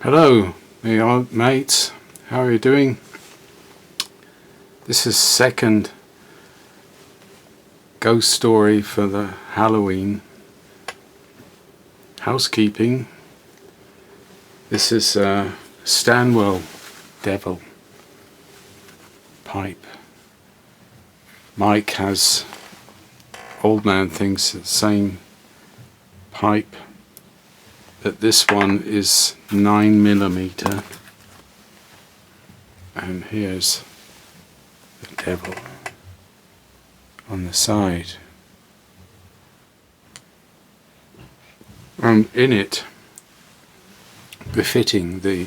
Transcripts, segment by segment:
Hello, me old mates. How are you doing? This is second ghost story for the Halloween housekeeping. This is a Stanwell devil pipe. Mike has, old man thinks, the same pipe, but this one is 9mm, and here's the devil on the side. In it, befitting the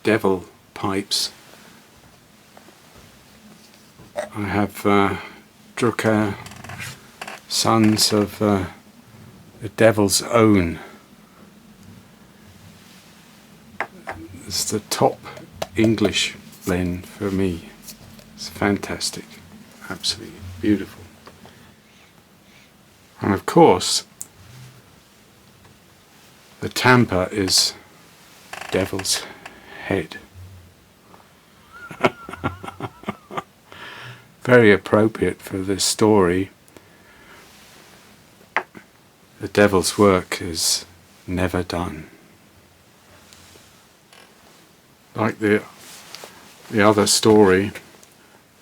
devil pipes, I have Drucker Sons of the Devil's Own. It's the top English blend for me. It's fantastic, absolutely beautiful. And of course, the tamper is Devil's Head. Very appropriate for this story. The devil's work is never done. Like the other story,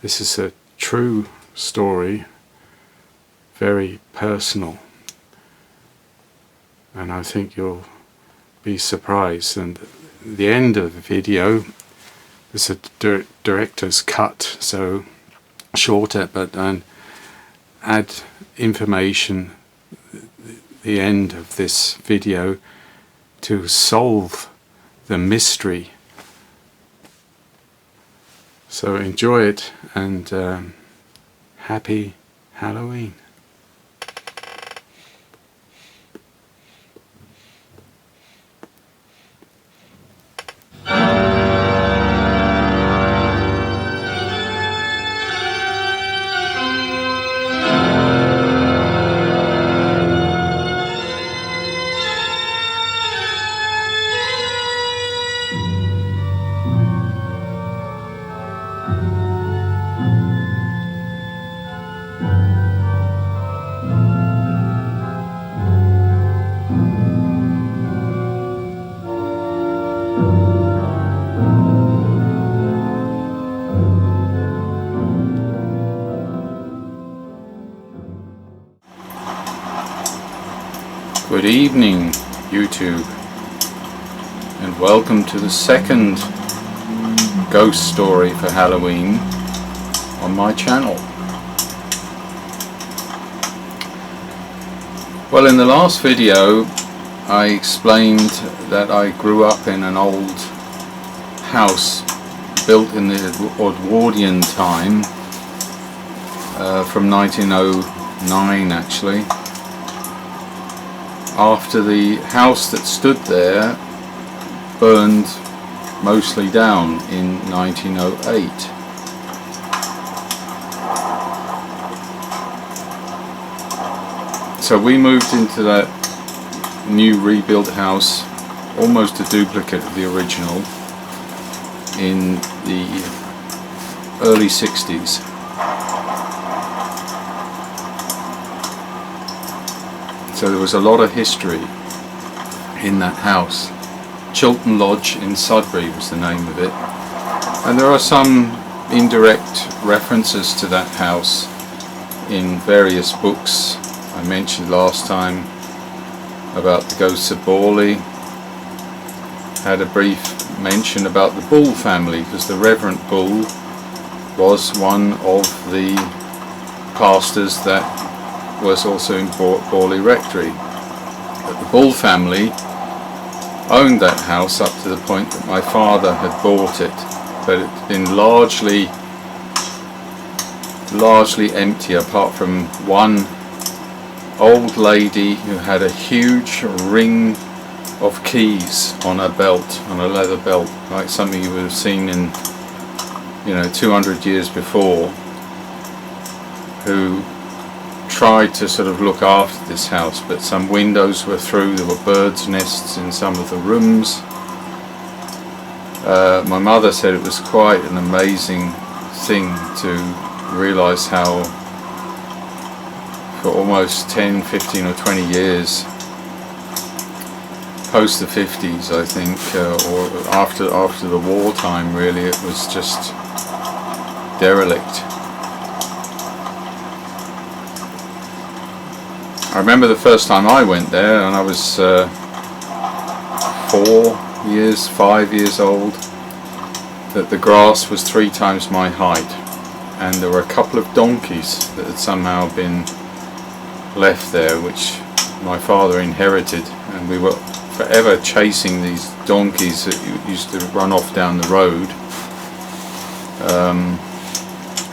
this is a true story, very personal, and I think you'll be surprised. And the end of the video is a director's cut, so shorter, but add information the end of this video to solve the mystery. So enjoy it, and happy Halloween. Good evening, YouTube, and welcome to the second ghost story for Halloween on my channel. Well, in the last video I explained that I grew up in an old house built in the Edwardian time, from 1909 actually, after the house that stood there burned mostly down in 1908. So we moved into that new rebuilt house, almost a duplicate of the original, in the early 60s. So there was a lot of history in that house. Chilton Lodge in Sudbury was the name of it. And there are some indirect references to that house in various books. I mentioned last time about the ghosts of Borley. Had a brief mention about the Bull family, because the Reverend Bull was one of the pastors that was also in Borley Rectory. But the Bull family owned that house up to the point that my father had bought it, but it had been largely empty, apart from one old lady who had a huge ring of keys on a belt, on a leather belt, like something you would have seen in, 200 years before, who tried to sort of look after this house, but some windows were through, there were birds' nests in some of the rooms, My mother said it was quite an amazing thing to realise how for almost 10, 15 or 20 years post the 50s, I think, or after the wartime, really, it was just derelict. I remember the first time I went there, and I was 5 years old, that the grass was 3 times my height, and there were a couple of donkeys that had somehow been left there, which my father inherited, and we were forever chasing these donkeys that used to run off down the road,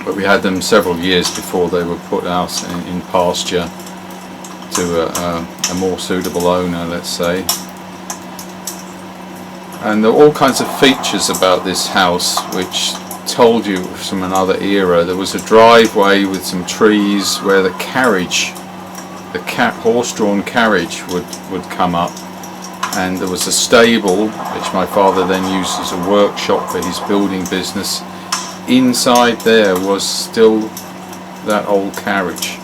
but we had them several years before they were put out in pasture to a more suitable owner, let's say. And there were all kinds of features about this house which told you from another era. There was a driveway with some trees where the carriage, the horse-drawn carriage would come up, and there was a stable which my father then used as a workshop for his building business. Inside there was still that old carriage.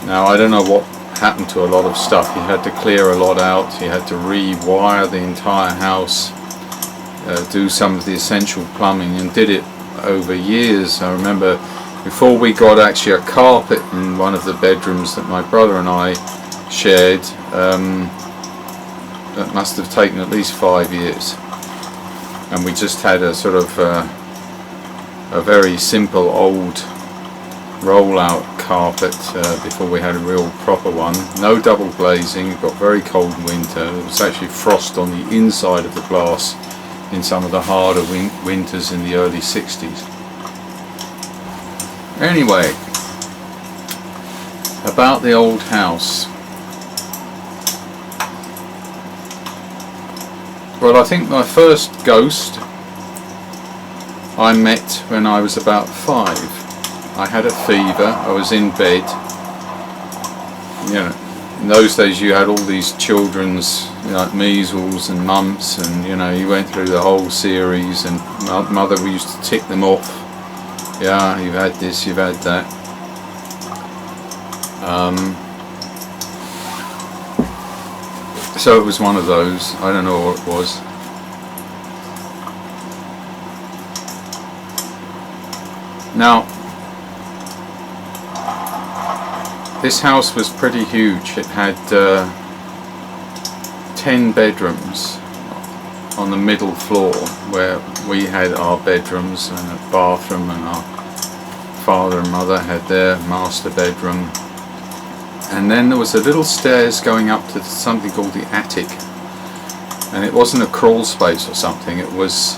Now I don't know what happened to a lot of stuff. He had to clear a lot out, he had to rewire the entire house, do some of the essential plumbing, and did it over years. I remember before we got actually a carpet in one of the bedrooms that my brother and I shared, that must have taken at least 5 years, and we just had a sort of a very simple old roll-out carpet before we had a real proper one. No double glazing. It got very cold in winter. There was actually frost on the inside of the glass in some of the harder winters in the early 60s. Anyway, about the old house. Well, I think my first ghost I met when I was about 5. I had a fever, I was in bed. You know, in those days you had all these children's, you know, like measles and mumps, and you know, you went through the whole series, and mother used to tick them off. Yeah, you've had this, you've had that. So it was one of those. I don't know what it was. Now, this house was pretty huge. It had 10 bedrooms on the middle floor, where we had our bedrooms and a bathroom, and our father and mother had their master bedroom. And then there was a little stairs going up to something called the attic, and it wasn't a crawl space or something, it was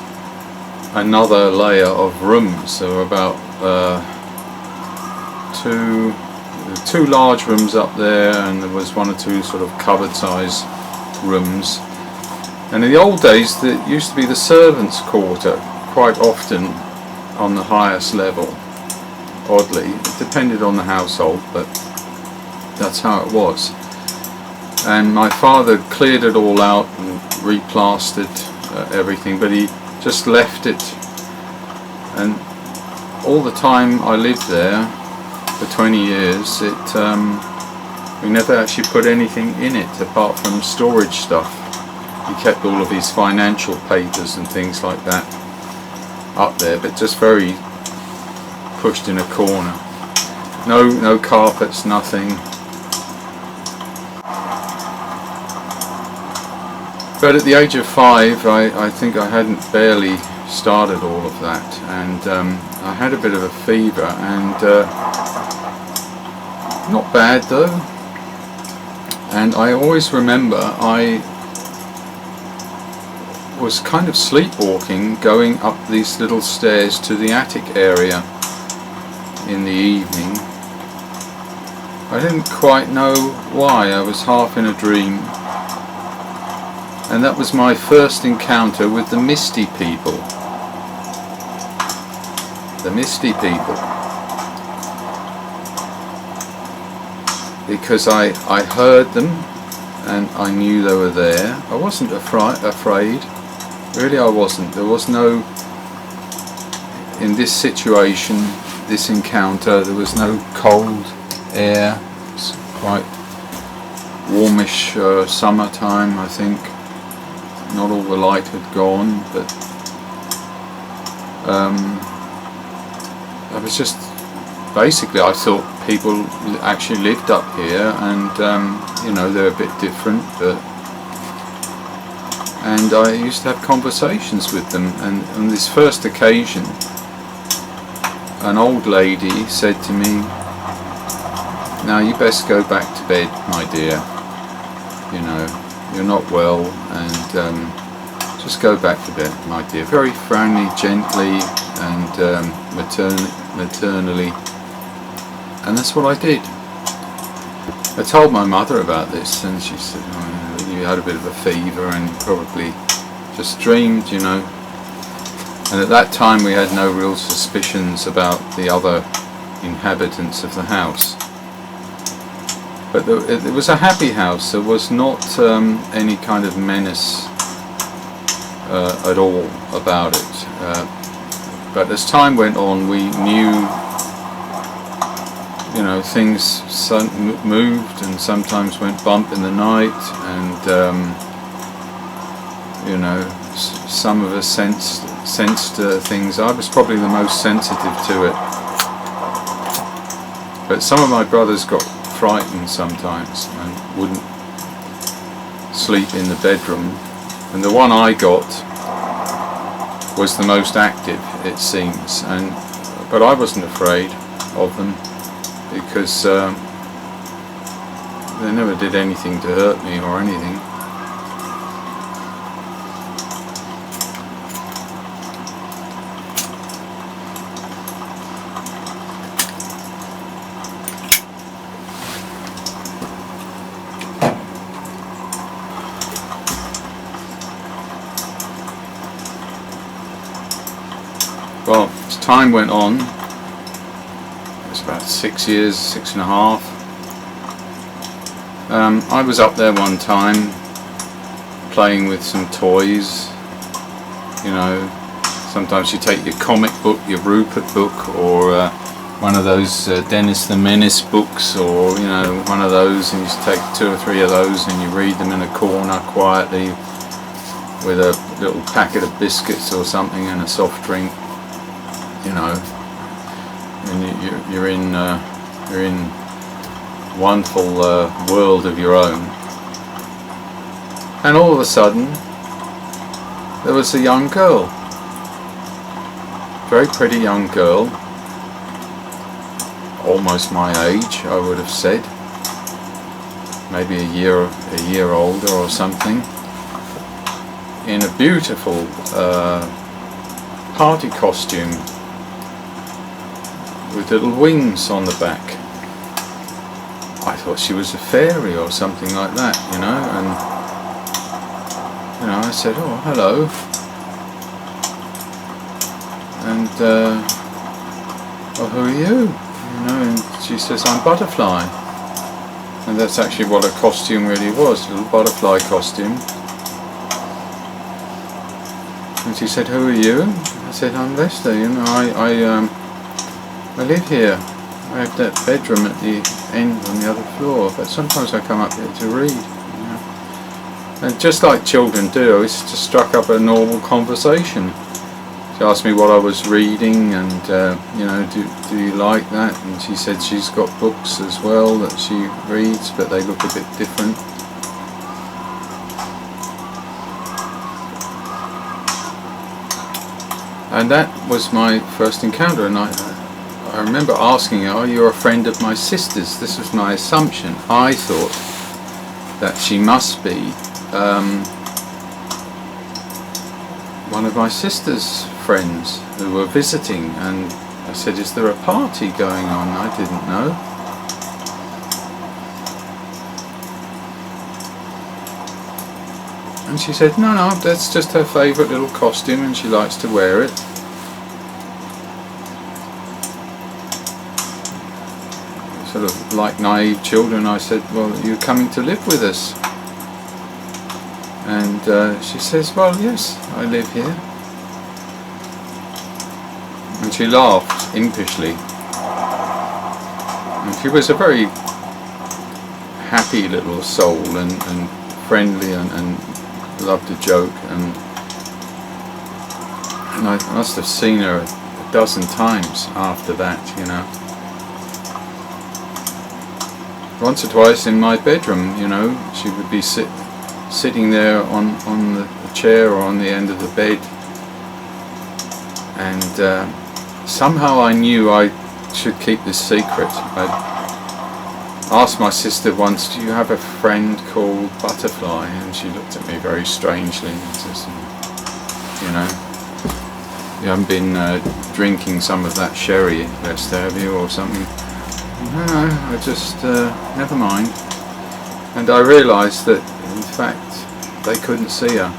another layer of rooms. There were about two large rooms up there, and there was 1 or 2 sort of cupboard size rooms. And in the old days there used to be the servants' quarter quite often on the highest level. Oddly, it depended on the household, but that's how it was. And my father cleared it all out and replastered everything, but he just left it. And all the time I lived there for 20 years, we never actually put anything in it apart from storage stuff. He kept all of his financial papers and things like that up there, but just very pushed in a corner. No carpets, nothing. But at the age of 5, I think I hadn't barely started all of that, and I had a bit of a fever, and not bad though. And I always remember I was kind of sleepwalking going up these little stairs to the attic area in the evening. I didn't quite know why. I was half in a dream. And that was my first encounter with the misty people. The misty people. Because I heard them and I knew they were there. I wasn't afraid. Really I wasn't. There was no, in this situation, this encounter, there was no cold air. It's quite warmish summertime, I think. Not all the light had gone, but I was just, basically I thought people actually lived up here, and you know, they're a bit different, but, and I used to have conversations with them, and on this first occasion an old lady said to me, "Now you best go back to bed, my dear, you know, you're not well, and just go back to bed, my dear." Very friendly, gently, and maternally, and that's what I did. I told my mother about this, and she said, "Oh, you had a bit of a fever and probably just dreamed, you know." And at that time we had no real suspicions about the other inhabitants of the house. But it was a happy house. There was not any kind of menace at all about it. But as time went on, we knew, you know, things moved and sometimes went bump in the night, and you know, some of us sensed things. I was probably the most sensitive to it. But some of my brothers got frightened sometimes and wouldn't sleep in the bedroom, and the one I got was the most active, it seems, but I wasn't afraid of them, because they never did anything to hurt me or anything. Well, as time went on, it was about 6 years, 6.5. I was up there one time playing with some toys. You know, sometimes you take your comic book, your Rupert book, or one of those Dennis the Menace books, or you know, one of those, and you just take 2 or 3 of those and you read them in a corner quietly with a little packet of biscuits or something and a soft drink. You know, and you're in wonderful world of your own. And all of a sudden, there was a young girl, very pretty young girl, almost my age, I would have said, maybe a year older or something, in a beautiful party costume, with little wings on the back. I thought she was a fairy or something like that, you know, and you know, I said, "Oh, hello," and "Well, who are you?" You know, and she says, "I'm Butterfly," and that's actually what a costume really was, a little butterfly costume. And she said, "Who are you?" I said, "I'm Lester, you know, I live here. I have that bedroom at the end on the other floor, but sometimes I come up here to read." You know? And just like children do, it just struck up a normal conversation. She asked me what I was reading, and you know, do you like that? And she said she's got books as well that she reads, but they look a bit different. And that was my first encounter, and I remember asking her, "Oh, you're a friend of my sister's?" This was my assumption. I thought that she must be one of my sister's friends who were visiting, and I said, "Is there a party going on?" I didn't know. And she said, no, that's just her favourite little costume and she likes to wear it. Sort of like naive children, I said, "Well, you're coming to live with us." And And she says, well, yes, I live here. And she laughed impishly. And she was a very happy little soul, and friendly, and loved a joke. And I must have seen her a dozen times after that, you know. Once or twice in my bedroom, you know, she would be sitting there on the chair or on the end of the bed, and somehow I knew I should keep this secret. I asked my sister once, do you have a friend called Butterfly? And she looked at me very strangely and says, you know, you haven't been drinking some of that sherry, Lester, have you, or something? No, I just, never mind. And I realised that, in fact, they couldn't see her.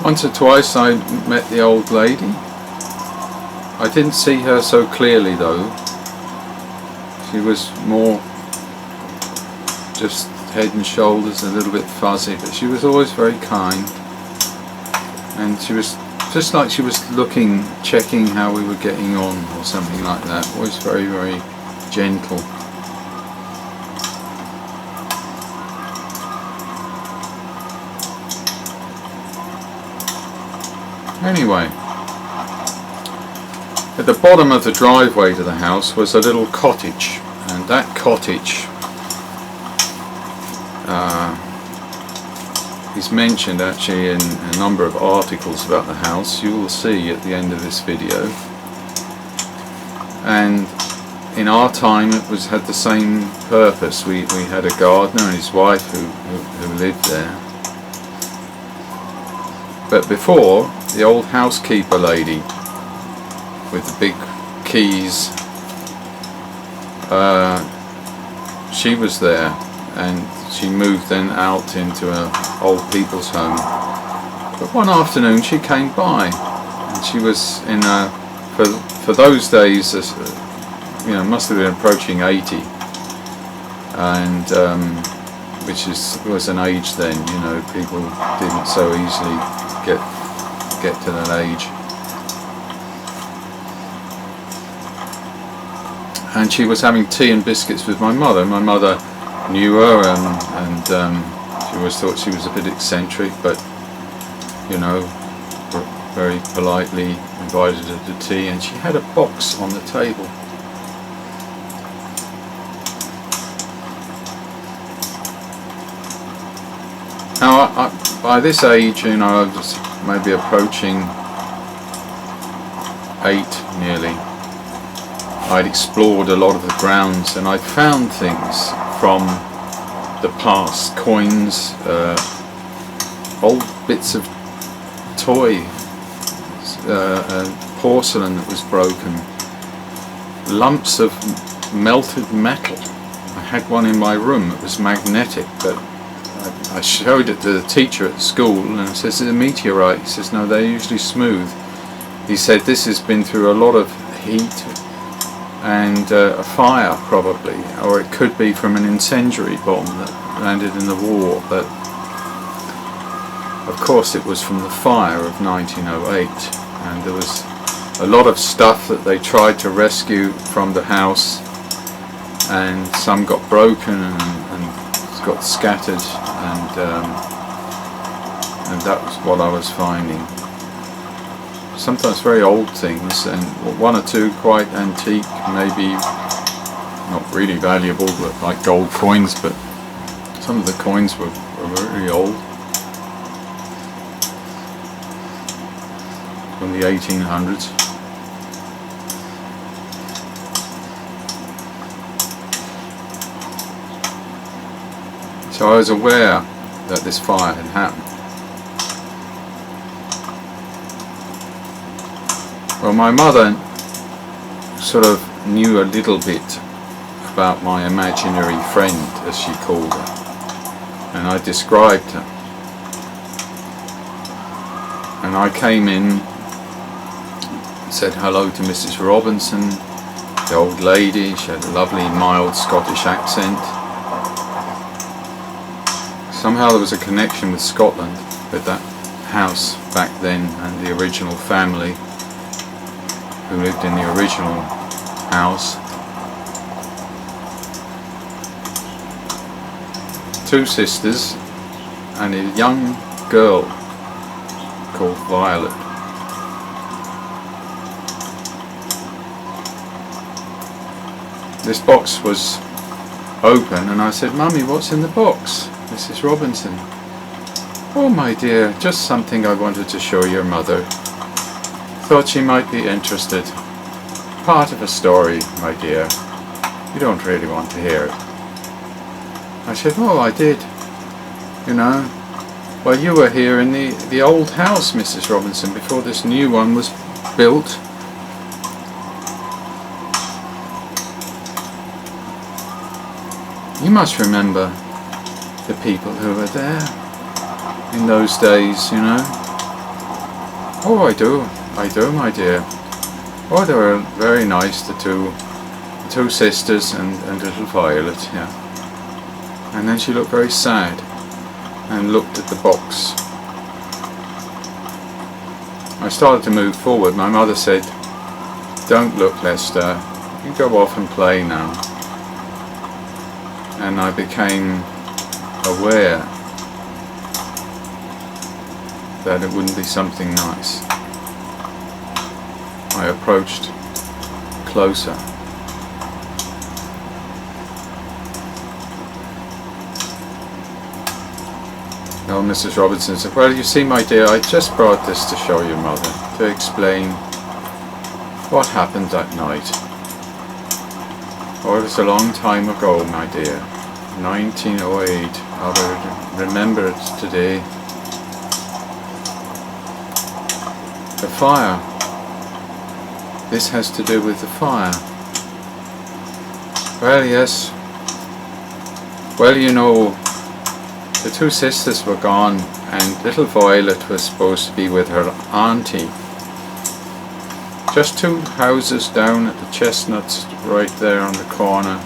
Once or twice I met the old lady. I didn't see her so clearly though. She was more just head and shoulders, a little bit fuzzy, but she was always very kind. And she was just like she was looking, checking how we were getting on or something like that. Always very, very gentle. Anyway, at the bottom of the driveway to the house was a little cottage, and that cottage is mentioned actually in a number of articles about the house. You will see at the end of this video. And in our time it had the same purpose. We had a gardener and his wife who lived there. But before, the old housekeeper lady with the big keys, she was there, and she moved then out into an old people's home. But one afternoon she came by, and she was in for those days, you know, must have been approaching 80, and which was an age then, you know, people didn't so easily get to that age. And she was having tea and biscuits with my mother. My mother knew her, and she always thought she was a bit eccentric, but, you know, very politely invited her to tea, and she had a box on the table. Now, by this age, you know, I was maybe approaching 8 nearly. I'd explored a lot of the grounds, and I'd found things from the past, coins, old bits of toy, porcelain that was broken, lumps of melted metal. I had one in my room that was magnetic, but I showed it to the teacher at school, and I says, "Is it a meteorite?" He says, "No, they're usually smooth." He said, "This has been through a lot of heat and a fire probably, or it could be from an incendiary bomb that landed in the war." But of course it was from the fire of 1908, and there was a lot of stuff that they tried to rescue from the house, and some got broken and got scattered, and that was what I was finding. Sometimes very old things, and one or two quite antique, maybe not really valuable, but like gold coins, but some of the coins were really old, from the 1800s. So I was aware that this fire had happened. Well, my mother sort of knew a little bit about my imaginary friend, as she called her, and I described her. And I came in Said hello to Mrs. Robinson, the old lady. She had a lovely mild Scottish accent. Somehow there was a connection with Scotland, with that house back then and the original family who lived in the original house. 2 sisters and a young girl called Violet. This box was open and I said, "Mummy, what's in the box?" Mrs. Robinson: "Oh my dear, just something I wanted to show your mother. Thought she might be interested. Part of a story, my dear. You don't really want to hear it." I said, "Oh, I did. You know, well, you were here in the old house, Mrs. Robinson, before this new one was built. You must remember the people who were there in those days, you know." "Oh, I do, my dear. Oh, they were very nice, the two sisters and little Violet, yeah." And then she looked very sad and looked at the box. I started to move forward. My mother said, "Don't look, Lester. You go off and play now." And I became aware that it wouldn't be something nice. I approached closer. Oh, Mrs. Robinson said, "Well, you see, my dear, I just brought this to show your mother, to explain what happened that night. Oh, it was a long time ago, my dear. 1908. I will remember it today. The fire. This has to do with the fire." "Well, yes. Well, you know, the 2 sisters were gone and little Violet was supposed to be with her auntie. Just 2 houses down at the Chestnuts, right there on the corner,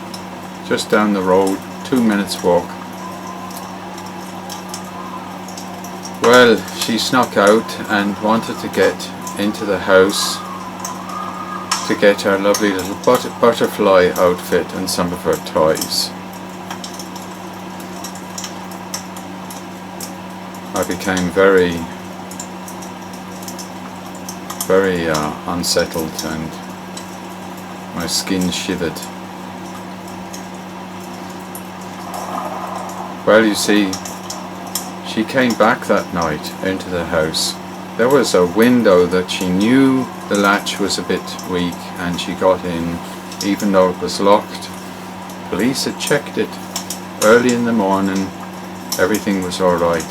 just down the road, 2 minutes walk. Well, she snuck out and wanted to get into the house to get her lovely little butterfly outfit and some of her toys." I became very unsettled and my skin shivered. Well, you see, she came back that night into the house. There was a window that she knew the latch was a bit weak and she got in even though it was locked. Police had checked it early in the morning. Everything was all right.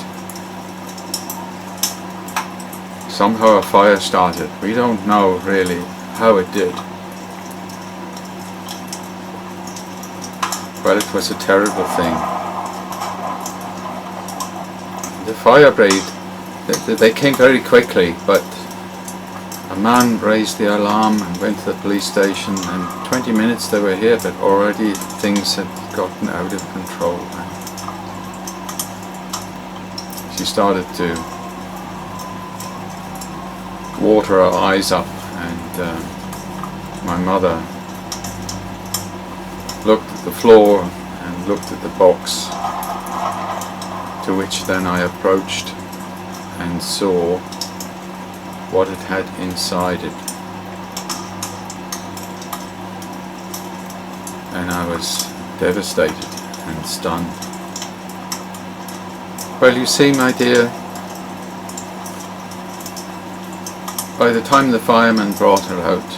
Somehow a fire started. We don't know really how it did. Well, it was a terrible thing. The fire brigade, they came very quickly, but a man raised the alarm and went to the police station, and 20 minutes they were here, but already things had gotten out of control. She started to water her eyes up, and my mother looked at the floor and looked at the box, to which then I approached and saw what it had inside it, and I was devastated and stunned. Well, you see, my dear, by the time the fireman brought her out,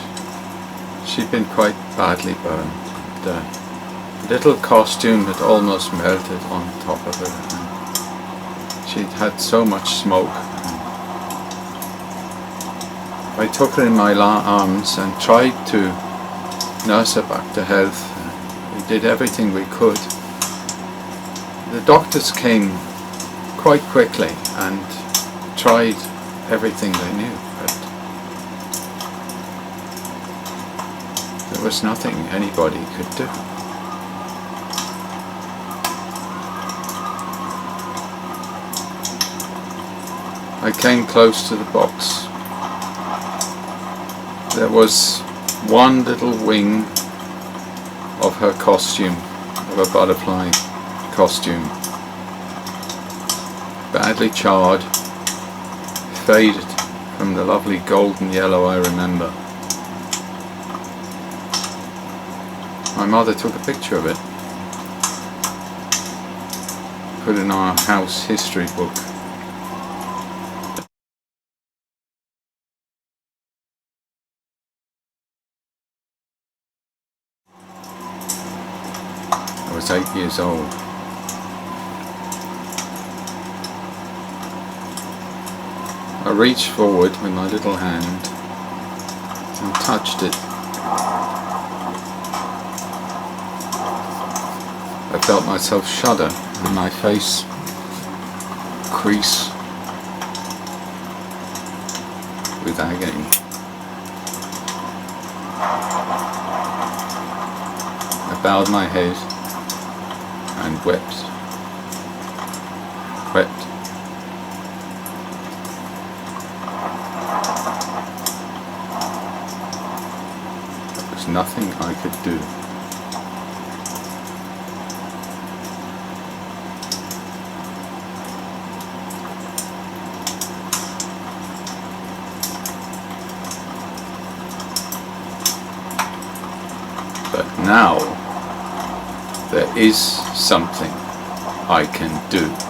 she'd been quite badly burned. The little costume had almost melted on top of her, and she'd had so much smoke. I took her in my arms and tried to nurse her back to health. We did everything we could. The doctors came quite quickly and tried everything they knew, but There was nothing anybody could do. I came close to the box. There was one little wing of her costume, of a butterfly costume, badly charred, faded from the lovely golden yellow I remember. My mother took a picture of it, put it in our house history book. I was 8 years old. I reached forward with my little hand and touched it. I felt myself shudder and my face crease with agony. I bowed my head and wept. There was nothing I could do. But now there is something I can do.